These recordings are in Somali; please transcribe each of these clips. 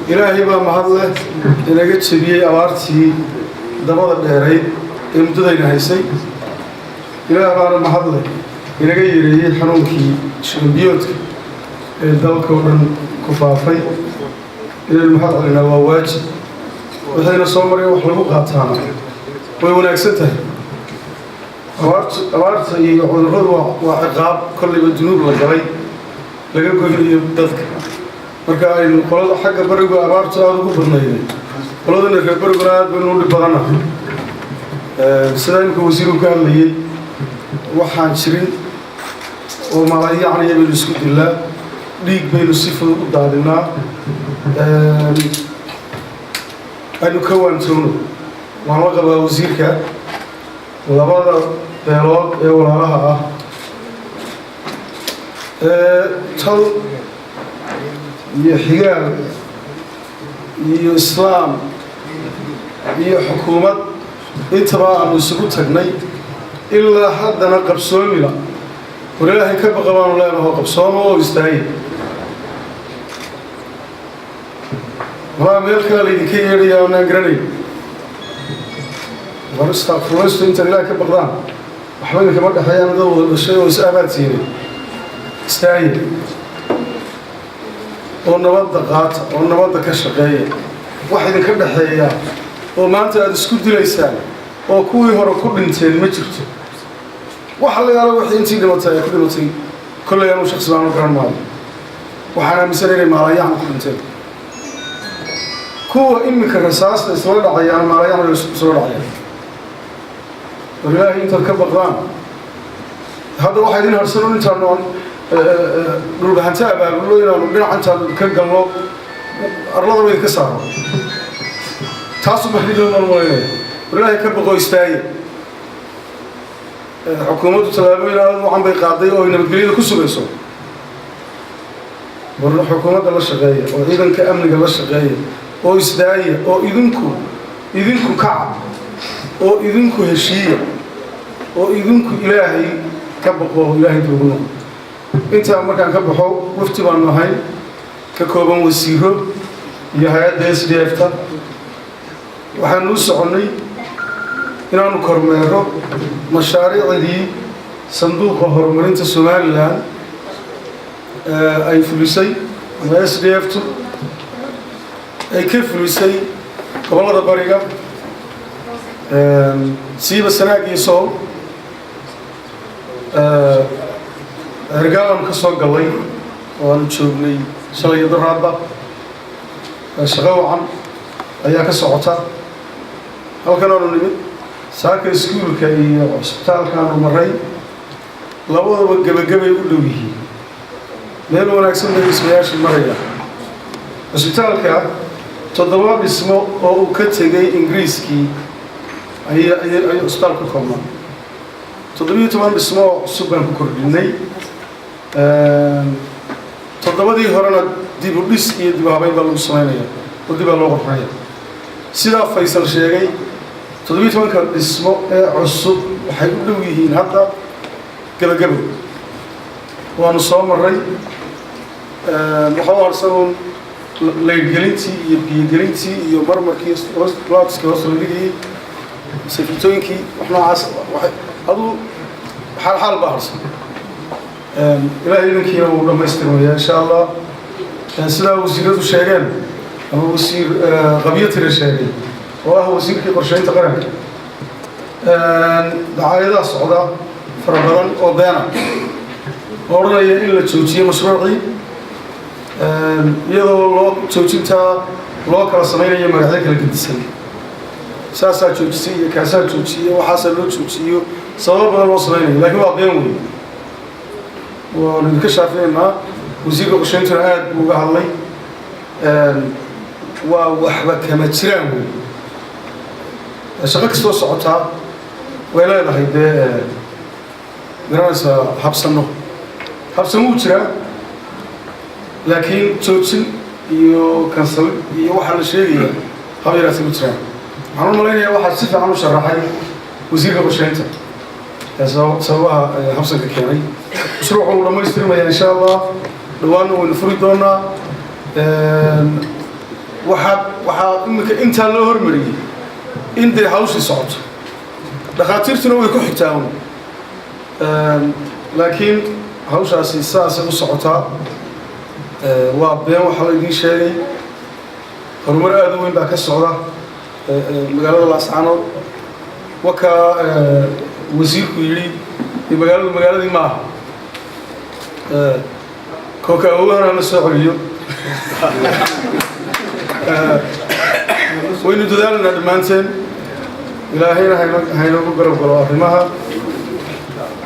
إلهي بقى محله إن جت بيه أوارتي دمار الدهري المدة هيسي إلهي بقى محله إن جاي يريه حنونكي شنبيوت الدوك ورن كفافي إلى المحل لنا وواجب وهذا الصومري وحلو قاتانا ويوناكسته أوارت يعذرون وعقاب كل الجنوب والجري لقوا في الضدك مركا القلاد حق برجوا أوارت هذا هو برنامج قلادنا في برجوا بنقول بدنا سلام كوزير كان لي وحان شرين وما يعني بالسكوت الله ليك بين الصفر ودادنا أنو كون تونو وأنا قبل وزيرك labada beelood ee walaalaha tal iyo xigaal iyo islaam iyo xukuumad intaba aanu isugu tagnay ilaa haddana qabsoomila war ilaahay ka baqabaanu leenaho qabsoomo oo istaagay waa meel kale laydinka yeedhayaa oonaan garanayn واستغفرت أنت لا كبردان وحبيبك كمان أحيانا ذو الشيء وسأبات سيني استعيد ونبض قات ونبض كشقية واحد كبر حياة وما أنت أسكت ليسان وكوي هو كل إنسان مجرد وحلا يا روحي أنت لما كل يوم شخص معنا كرام مال وحنا مسرير ما لا يعمل كل إنسان كو إمك الرصاص سوى العيان ما لا يعمل سوى العيان والله أنت كبقران هذا واحد ينهر سنون أنت نون نقول هنتابع بقول له نبين عن كجلو أرلاض وين كسر تعصب محدود من وين والله كبقوا يستاهل حكومة التلابين وعم بيقاضي أو ينبغي كسر يسوع والله حكومة الله شغالة وإذا كأمن الله شغالة أو يستاهل أو إذنكو كعب oo idinku heshiiya oo idinku ilaahay ka baqo ilaahay duuno inta markaan ka baxo wafti baan nahay ka kooban wasiiro iyo hay'adda SDF-ta waxaan u soconay inaanu kormeero mashaariicdii sanduuqa horumarinta Soomaaliland ay fulisay SDF-tu ay ka fulisay gobolada bariga سيب السنة يسوع رجالهم كسر قلي ونشوفني شلي الرابع شغوا عن أيها كسرعته هل كانوا نبي ساكن سكول كي عسبتال كانوا مري لو جب يقولوا به لأنه أنا أقسم لي اسمياش المرية عسبتال كا تضوى باسمه أو كتجي إنجليزي هي أستاذ كوكما تضربيه تمام باسمه سبحان كورديني تضربيه هرنا دي بوليس دي بهاي بالمسلمين ودي باللغة سيدا فيصل شيء تضربيه تمام باسمه عصب وحيقولوا يهين هذا قبل وأنا صام الري محاور سنون ليجلينتي يبيجلينتي يمرمر كيس بلاتس كوصل ليه سفيتوينكي وإحنا هذا حال بارس إلهي منك يوم لما يستمر إن شاء الله سلا وزير الشيرين هو وزير غبية الشيرين وهو وزير كي قرشين تقرن دعاية الصعودة فربنا وبينا ورنا إلا تشوتي مشروعي يدو الله تشوتي تا الله كلا سمينا يوم هذاك القدسين ساسا تشوتي كاسا تشوتي وحاسا لو تشوتي سبب هذا الوصلين لكن هو بينوي ونكشف فينا وزير قرشين تنعاد وقال لي وحبك كما تشرعه شغلك سو صعوتها ولا لا هيدا دراسة حبسنه حبسنه ترى لكن توتشن يو كنسل يو واحد الشيء خبير اسمه ترى أنا مالي واحد صفة عنه شرحي وزير قرشينته سواء حبسك كياني مشروعه لما يستلم إن شاء الله دوانه ونفرد دونا waxaa imika intaa loo hormariyey in dee hawshii socoto dhakhaatiirtuna way ku xigtaan laakiin hawshaasi saasay u socotaa waa been waxaa la idiin sheegay horumar aad u weyn baa ka socda magaalada Laascaanood wakaa wasiirku yidhi magaaladii ma aha kooka awoodana la soo celiyo waynu dadaalnaa dhammaanteen ilaahayna haynagu garab galo arrimaha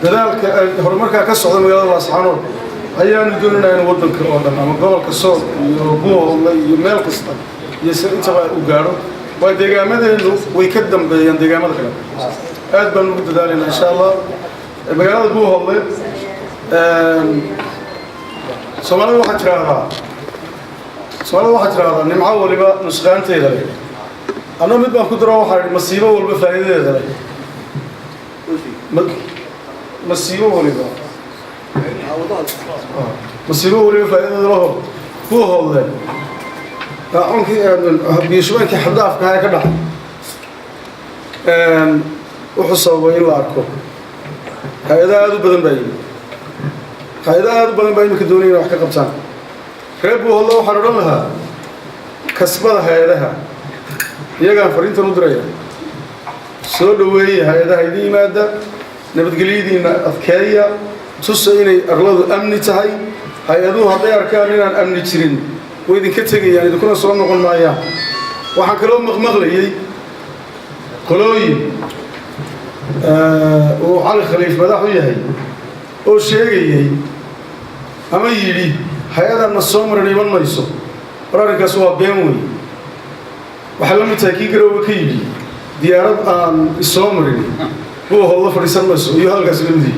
dadaalka horumarkaa ka socda magaalada Laascaanood ayaanu doonaynaa in waddanka oo dhan ama gobolka Sool iyo Buuhoodle iyo meel kasta iyo intaba u gaadho waa deegaamadeenu way ka dambeeyaan deegaamada kale aad baan ugu dadaalaynaa insha Allah magaalada Buuhoodle Soomaalida waxaa tiraahdaa nimco waliba nusqaanteeda leh anoo mid baan ku daro waxaa idhi masiibo walba faa'iidadeeda leh masiibo waliba faa'iidadeeda leho Buuhoodle biyo-shubeenkii xad-dhaafka ka dhacay wuxuu sababay in la arko hay-ado aad u badan baa yimid imika doonayna wax ka qabtaan reer Buuhoodle waxaan odhan lahaa kasbada hay-adaha iyagaan fariintan u diraya soo dhaweeya hay-adaha idin yimaada nabadgelyadiina adkeeya tusa inay arladu amni tahay hay-aduhu hadday arkaan inaan amni jirin way idinka tegayaan idinkuna soo noqon maayaan waxaan kaloo maqmaqlayay qolooyin uu Cali Khaliif madax u yahay oo sheegayay ama yidhi hay-adan na soo marin iman mayso arrinkaas waa been weyn waxaa la mid tahay kii garowga ka yidhi diyaarad aan isoo marin Buuhoodle fadhiisan mayso iyo halkaas lamidii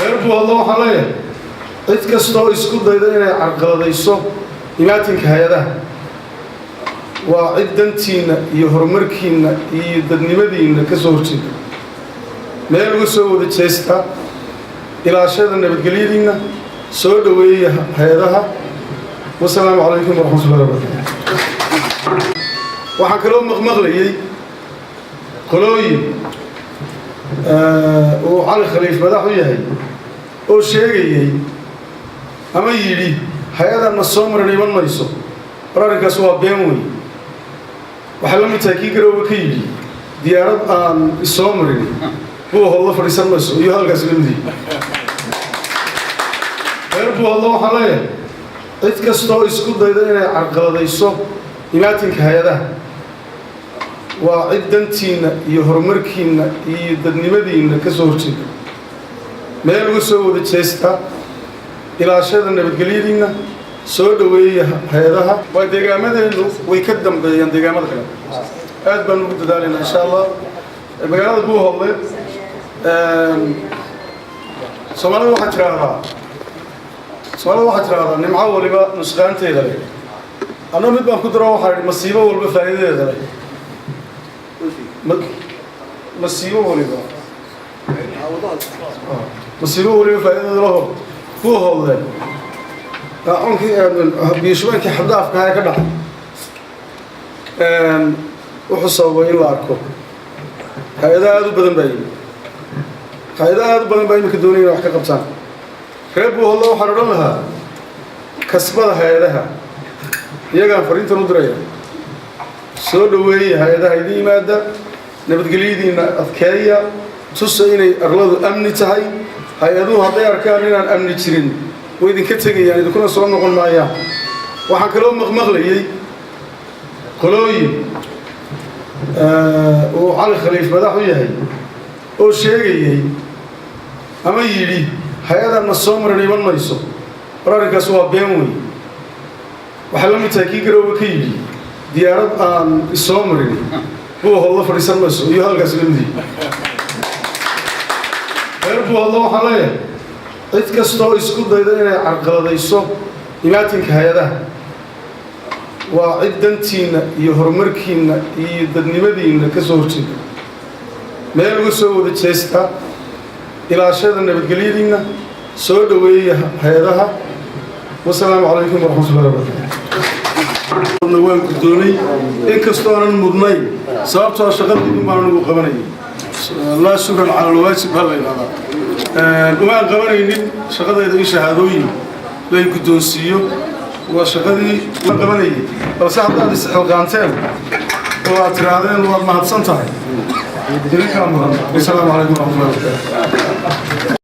reer Buuhoodle waxaa leeyahay cid kastoo isku dayda inay carqaladayso imaatinka hay-adaha waa cid dantiinna iyo horumarkiinna iyo dadnimadiinna ka soo horjeeda meel uga soo wada jeesta ilaashada nabadgelyadiinna soo dhaweeya hay-adaha wasalaamu calaykum waraxmatullahi wabarakaatu waxaan kaloo maqmaqlayay qolooyin uu Cali Khaliif madax u yahay oo sheegayay ama yidhi hay-adan na soo marin iman mayso arrinkaas waa been weyn waxaa la mid tahay kii garowga ka yidhi diyaarad aan isoo marin Buuhoodle fadhiisan mayso iyo halkaas lamidii reer Buuhoodle waxaa leeyahay cid kastoo isku dayda inay carqaladayso imaatinka hay-adaha waa cid dantiinna iyo horumarkiinna iyo dadnimadiinna ka soo horjeeda meel uga soo wada jeesta ilaashada nabadgelyadiinna soo dhaweeya hay-adaha waa deegaamadeenu way ka dambeeyaan deegaamada kale aad baan ugu dadaalaynaa insha Allah magaalada Buuhoodle Soomaalida waxaa tiraahdaa nimco waliba nusqaanteeda leh anoo mid baan ku daro waxaa idhi masiibo walba faa'iidadeeda leh masiibo waliba faa'iidadeeda leho Buuhoodle biyo-shubeenkii xad-dhaafka ka dhacay wuxuu sababay in la arko hay-ado aad u badan baa yimid imika doonayna wax ka qabtaan reer Buuhoodle waxaan odhan lahaa kasbada hay-adaha iyagaan fariintan u diraya soo dhaweeya hay-adaha idin yimaada nabadgelyadiina adkeeya tusa inay arladu amni tahay hay-aduhu hadday arkaan inaan amni jirin way idinka tegayaan idinkuna soo noqon maayaan waxaan kaloo maqmaqlayay qolooyin uu Cali Khaliif madax u yahay oo sheegayay ama yidhi hay-adan na soo marin iman mayso arrinkaas waa been weyn waxaa la mid tahay kii garowga ka yidhi diyaarad aan isoo marin Buuhoodle fadhiisan mayso iyo halkaas lamidii reer Buuhoodle waxaa leeyahay cid kastoo isku dayda inay carqaladayso imaatinka hay-adaha waa cid dantiinna iyo horumarkiinna iyo dadnimadiinna ka soo horjeeda meel uga soo wada jeesta ilaashada nabadgelyadiinna soo dhaweeya hay-adaha والسلام عليكم ورحمة الله وبركاته. نوان كدوني إن كستوانا المضني سببتها شغل ما نقول قبني لا شكرا على الواجب هلا هذا نوان قبني شغل إذا شهادوي لا يكدون سيو وشغلي ما قبني بس هذا السحل قانتين وترادين وما هتصنتها. السلام عليكم ورحمة الله وبركاته.